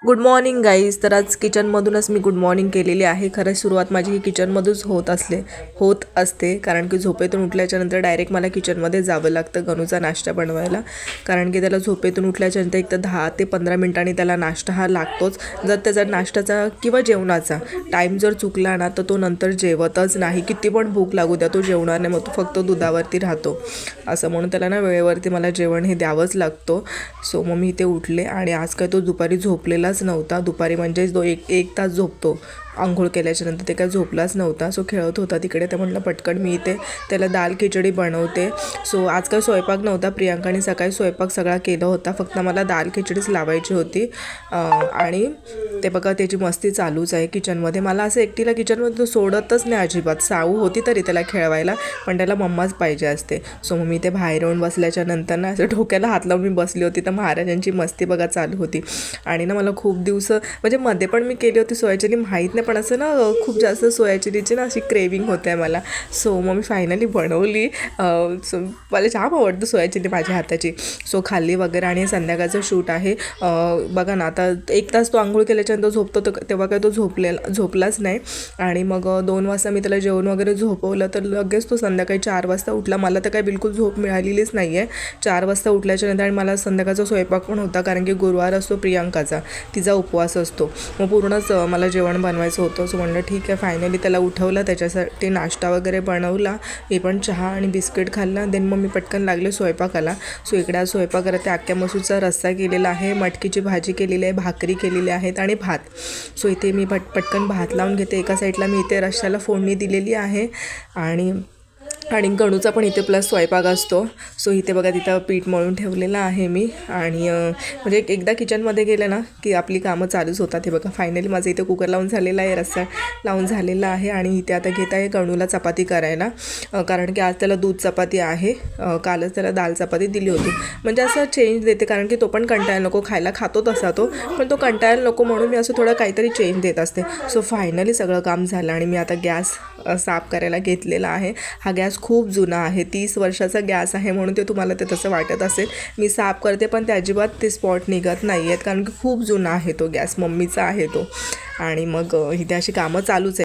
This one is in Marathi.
Good morning guys. तर आज किचनमधूनच मी गुड मॉर्निंग केलेली आहे. खरं सुरुवात माझी ही किचनमधूनच होत असते, कारण की झोपेतून उठल्याच्यानंतर डायरेक्ट मला किचनमध्ये जावं लागतं गणूचा नाश्ता बनवायला. कारण की त्याला झोपेतून उठल्याच्यानंतर एक तर 10 ते 15 मिनिटांनी त्याला नाश्ता हा लागतोच. जर त्याचा नाश्त्याचा किंवा जेवणाचा टाईम जर चुकला ना तर तो नंतर जेवतच नाही. किती पण भूक लागू द्या तो जेवणार नाही, मग तो फक्त दुधावरती राहतो. असं म्हणून त्याला ना वेळेवरती मला जेवण हे द्यावंच लागतो. सो मग मी ते उठले आणि आज काय तो दुपारी झोपलेलाच नव्हता. दुपारी म्हणजे जो एक तास झोपतो आंघोळ केल्याच्यानंतर, ते काय झोपलाच नव्हता. सो खेळत होता तिकडे. तर म्हटलं पटकन मी इथे त्याला दाल खिचडी बनवते. सो आज काय स्वयंपाक नव्हता. प्रियांकाने सकाळी स्वयंपाक सगळा केला होता, फक्त मला दाल खिचडीच लावायची होती. आणि ते बघा त्याची मस्ती चालूच आहे किचनमध्ये. मला असं एकटीला किचनमध्ये तो सोडतच नाही अजिबात. साऊ होती तरी त्याला खेळवायला, पण त्याला मम्माच पाहिजे असते. सो मग मी ते बाहेर येऊन बसल्याच्या नंतर ना असं डोक्याला हात लावून मी बसली होती. तर महाराजांची मस्ती बघा चालू होती. आणि ना मला खूप दिवस म्हणजे मध्ये पण मी केली होती सोया माहीत नाही, पण असं ना खूप जास्त सोया चिलीची ना अशी क्रेविंग होते आहे मला. सो मग मी फायनली बनवली. सो मला जाम आवडतं सोया चिली माझ्या हाताची. सो खाल्ली वगैरे. आणि संध्याकाळचं शूट आहे. बघा ना, आता 1 तास तो आंघोळ केल्याच्यानंतर झोपतो, तर तेव्हा काय तो झोपलाच नाही. आणि मग 2 वाजता मी त्याला जेवण वगैरे झोपवलं, तर लगेच तो संध्याकाळी 4 वाजता उठला. मला तर काय बिलकुल झोप मिळालेलीच नाही आहे. 4 वाजता उठल्याच्यानंतर. आणि मला संध्याकाळचा स्वयंपाक पण होता, कारण की गुरुवार असतो प्रियांकाचा, तिचा उपवास असतो. मग पूर्णच मला जेवण बनवायचं होतं. सो म्हणलं ठीक आहे. फायनली त्याला उठवलं, त्याच्यासाठी नाश्ता वगैरे बनवला. मी पण चहा आणि बिस्किट खाल्ला. देन मग मी पटकन लागले स्वयंपाकाला. सो इकडे आज स्वयंपाक करते. अख्ख्या मसूरचा रस्सा केलेला आहे, मटकीची भाजी केलेली आहे, भाकरी केलेली आहेत आणि भात. सो इथे मी पटकन भात लावून घेते. एका साईडला मी इथे रश्श्याला फोडणी दिलेली आहे. आणि गणूचा पण इथे प्लस स्वयंपाक असतो. सो इथे बघा तिथं पीठ मळून ठेवलेलं आहे मी. आणि म्हणजे एकदा किचनमध्ये गेलं ना की आपली कामं चालूच होतात. हे बघा फायनली माझं इथे कुकर लावून झालेलं आहे, रस्सा लावून झालेला आहे. आणि इथे आता घेत आहे गणूला चपाती करायला, कारण की आज त्याला दूध चपाती आहे. कालच त्याला दाल चपाती दिली होती. म्हणजे असं चेंज देते, कारण की तो पण कंटाळा नको, खायला खातो तसा तो, पण तो कंटाळा नको म्हणून मी असं थोडं काहीतरी चेंज देत असते. सो फायनली सगळं काम झालं आणि मी आता गॅस साफ करायला घेतलेला आहे. हा गॅस खूप जुना आहे, 30 वर्षाचा गॅस आहे, म्हणून ते तुम्हाला ते तसं वाटत असेल. मी साफ करते पण ते अजिबात ते स्पॉट निघत नाही आहेत, कारण की खूप जुना आहे तो गॅस, मम्मीचा आहे तो. आणि मग इथे अशी कामं चालूच आहे.